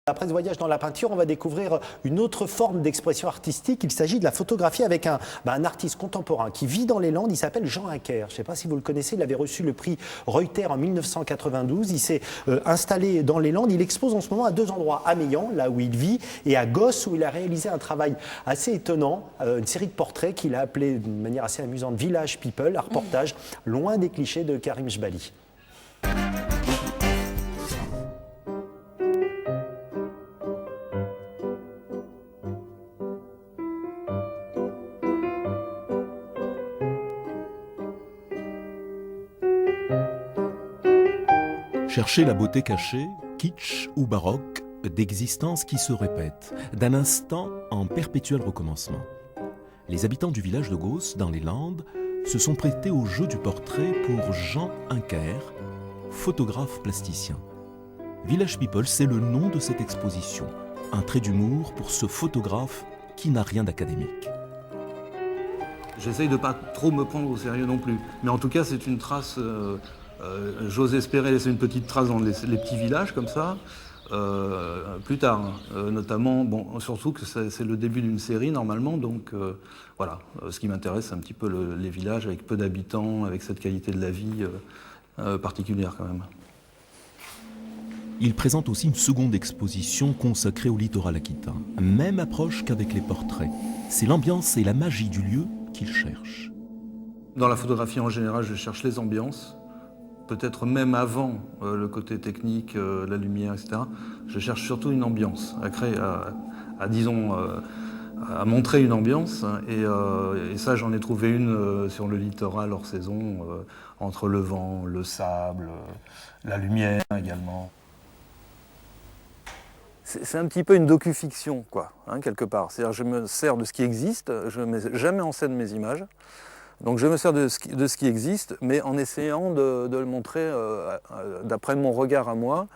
Après ce voyage dans la peinture, on va découvrir une autre forme d'expression artistique. Il s'agit de la photographie avec un artiste contemporain qui vit dans les Landes. Il s'appelle Jean Inker. Je ne sais pas si vous le connaissez, il avait reçu le prix Reuter en 1992. Il s'est installé dans les Landes. Il expose en ce moment à deux endroits, à Meillan, là où il vit, et à Gosse, où il a réalisé un travail assez étonnant, une série de portraits qu'il a appelé d'une manière assez amusante Village People, un reportage loin des clichés de Karim Jbali. Chercher la beauté cachée, kitsch ou baroque, d'existences qui se répètent, d'un instant en perpétuel recommencement. Les habitants du village de Gosse, dans les Landes, se sont prêtés au jeu du portrait pour Jean Inker, photographe plasticien. Village People, c'est le nom de cette exposition, un trait d'humour pour ce photographe qui n'a rien d'académique. J'essaye de ne pas trop me prendre au sérieux non plus, mais en tout cas c'est une trace... j'ose espérer laisser une petite trace dans les petits villages comme ça, plus tard, notamment, bon, surtout que c'est le début d'une série normalement, donc voilà, ce qui m'intéresse c'est un petit peu les villages avec peu d'habitants, avec cette qualité de la vie particulière quand même. Il présente aussi une seconde exposition consacrée au littoral aquitain, même approche qu'avec les portraits. C'est l'ambiance et la magie du lieu qu'il cherche. Dans la photographie en général, je cherche les ambiances. Peut-être même avant le côté technique, la lumière, etc. Je cherche surtout une ambiance, à créer, à montrer une ambiance. Et ça, j'en ai trouvé une sur le littoral hors saison, entre le vent, le sable, la lumière également. C'est un petit peu une docu-fiction, quoi, hein, quelque part. C'est-à-dire, je me sers de ce qui existe, je ne mets jamais en scène mes images. Donc je me sers de ce qui existe, mais en essayant de le montrer d'après mon regard à moi,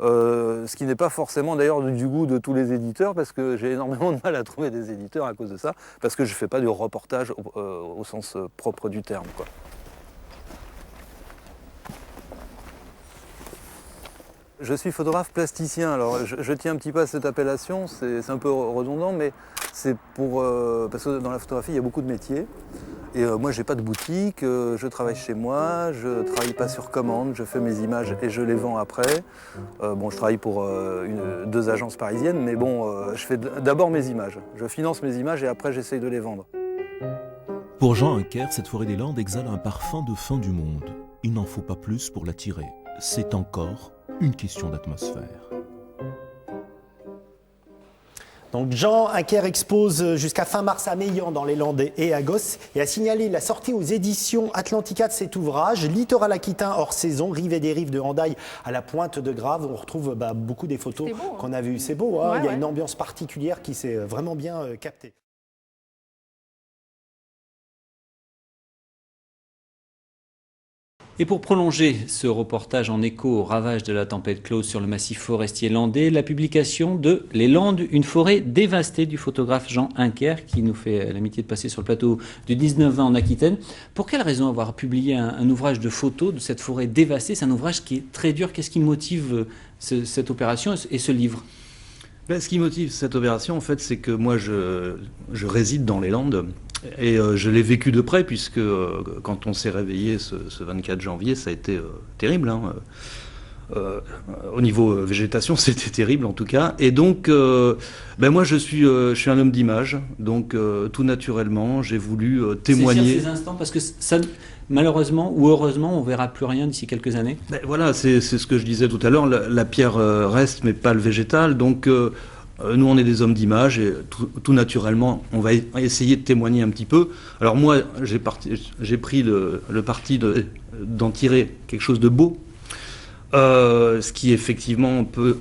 ce qui n'est pas forcément d'ailleurs du goût de tous les éditeurs, parce que j'ai énormément de mal à trouver des éditeurs à cause de ça, parce que je ne fais pas du reportage au sens propre du terme, quoi. Je suis photographe plasticien, alors je tiens un petit peu à cette appellation, c'est un peu redondant, mais c'est pour... parce que dans la photographie, il y a beaucoup de métiers. Et moi, j'ai pas de boutique, je travaille chez moi, je travaille pas sur commande, je fais mes images et je les vends après. Bon, je travaille pour deux agences parisiennes, mais bon, je fais d'abord mes images. Je finance mes images et après, j'essaye de les vendre. Pour Jean Inker, cette forêt des Landes exhale un parfum de fin du monde. Il n'en faut pas plus pour l'attirer. C'est encore une question d'atmosphère. Donc Jean Inker expose jusqu'à fin mars à Meillan dans les Landes et à Gosse et a signalé la sortie aux éditions Atlantica de cet ouvrage, Littoral aquitain hors saison, rive et dérive de Hendaye à la pointe de Grave. On retrouve beaucoup des photos qu'on a vues. C'est beau, hein, il y a une ambiance particulière qui s'est vraiment bien captée. Et pour prolonger ce reportage en écho au ravage de la tempête Claude sur le massif forestier landais, la publication de Les Landes, une forêt dévastée du photographe Jean Inker, qui nous fait l'amitié de passer sur le plateau du 19-20 en Aquitaine. Pour quelle raison avoir publié un ouvrage de photos de cette forêt dévastée? C'est un ouvrage qui est très dur. Qu'est-ce qui motive cette opération et ce livre? Ben, ce qui motive cette opération, en fait, c'est que moi, je réside dans les Landes. Et je l'ai vécu de près, puisque quand on s'est réveillé ce 24 janvier, ça a été terrible. Hein. Au niveau végétation, c'était terrible en tout cas. Et donc, ben moi je suis un homme d'image, donc tout naturellement, j'ai voulu témoigner. C'est ces instants, parce que ça, malheureusement ou heureusement, on verra plus rien d'ici quelques années. Ben voilà, c'est ce que je disais tout à l'heure, la pierre reste, mais pas le végétal. Donc, nous, on est des hommes d'image et tout naturellement, on va essayer de témoigner un petit peu. Alors moi, j'ai pris le parti d'en tirer quelque chose de beau, ce qui effectivement peut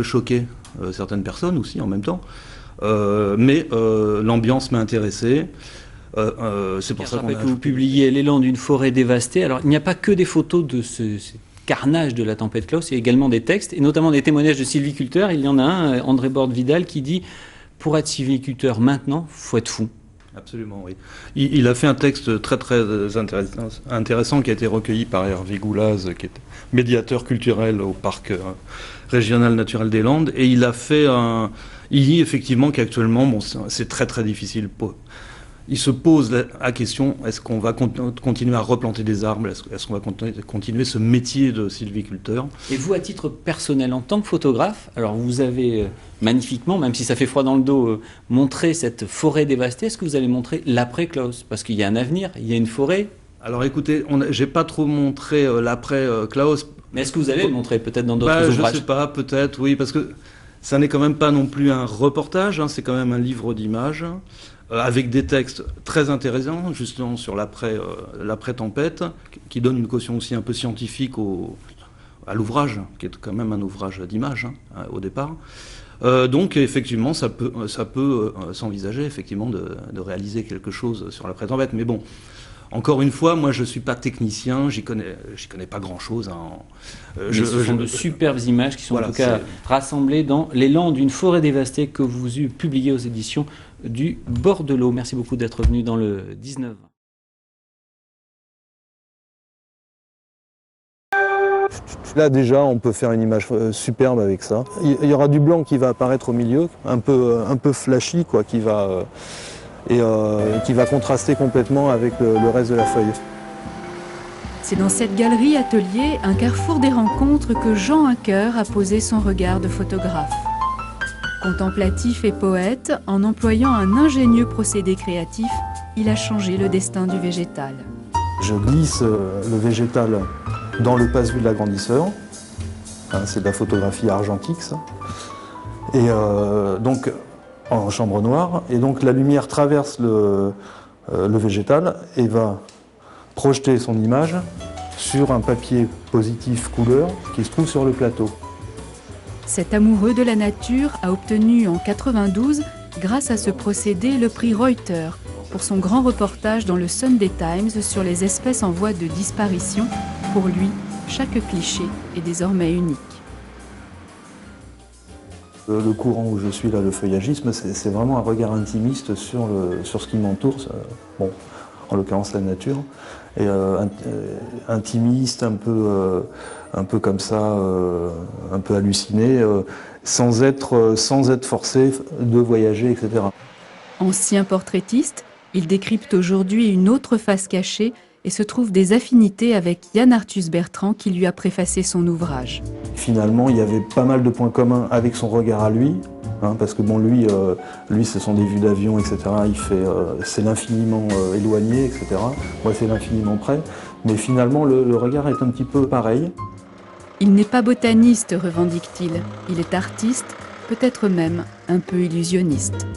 choquer certaines personnes aussi en même temps. Mais l'ambiance m'a intéressé. C'est pour ça que vous publiez Les Landes d'une forêt dévastée. Alors, il n'y a pas que des photos de ce carnage de la tempête Klaus, il y a également des textes, et notamment des témoignages de sylviculteurs. Il y en a un, André Borde-Vidal, qui dit « Pour être sylviculteur maintenant, il faut être fou ». Absolument, oui. Il a fait un texte très intéressant qui a été recueilli par Hervé Goulaz, qui est médiateur culturel au parc régional naturel des Landes, et il dit effectivement qu'actuellement, bon, c'est très difficile. Il se pose la question, est-ce qu'on va continuer à replanter des arbres, est-ce qu'on va continuer ce métier de sylviculteur? Et vous, à titre personnel, en tant que photographe, alors vous avez magnifiquement, même si ça fait froid dans le dos, montré cette forêt dévastée. Est-ce que vous allez montrer l'après-Klaus? Parce qu'il y a un avenir, il y a une forêt. Alors écoutez, j'ai pas trop montré l'après-Klaus. Mais est-ce que vous allez le montrer peut-être dans d'autres ouvrages? Je sais pas, peut-être, oui, parce que ça n'est quand même pas non plus un reportage, hein, c'est quand même un livre d'images. Avec des textes très intéressants, justement sur l'après-tempête, qui donne une caution aussi un peu scientifique à l'ouvrage, qui est quand même un ouvrage d'image hein, au départ. Donc effectivement, ça peut s'envisager effectivement de réaliser quelque chose sur l'après-tempête. Mais bon, encore une fois, moi je ne suis pas technicien, j'y connais pas grand-chose. Hein. Ce sont de superbes images qui sont en tout cas rassemblées dans L'élan d'une forêt dévastée que vous publiez aux éditions du Bord de l'eau. Merci beaucoup d'être venu dans le 19. Là déjà, on peut faire une image superbe avec ça. Il y aura du blanc qui va apparaître au milieu, un peu flashy, quoi, qui va contraster complètement avec le reste de la feuille. C'est dans cette galerie atelier, un carrefour des rencontres, que Jean Huncker a posé son regard de photographe. Contemplatif et poète, en employant un ingénieux procédé créatif, il a changé le destin du végétal. Je glisse le végétal dans le passe-vue de l'agrandisseur. Hein, c'est de la photographie argentique, ça. Et donc en chambre noire. Et donc la lumière traverse le végétal et va projeter son image sur un papier positif couleur qui se trouve sur le plateau. Cet amoureux de la nature a obtenu en 92, grâce à ce procédé, le prix Reuters pour son grand reportage dans le Sunday Times sur les espèces en voie de disparition. Pour lui, chaque cliché est désormais unique. Le courant où je suis là, le feuillagisme, c'est vraiment un regard intimiste sur ce qui m'entoure, bon, en l'occurrence la nature, et intimiste, un peu comme ça, un peu halluciné, sans être forcé de voyager, etc. Ancien portraitiste, il décrypte aujourd'hui une autre face cachée et se trouve des affinités avec Yann Arthus Bertrand qui lui a préfacé son ouvrage. Finalement, il y avait pas mal de points communs avec son regard à lui, hein, parce que bon, lui, ce sont des vues d'avion, etc. C'est l'infiniment éloigné, etc. Moi, c'est l'infiniment près. Mais finalement, le regard est un petit peu pareil. Il n'est pas botaniste, revendique-t-il. Il est artiste, peut-être même un peu illusionniste.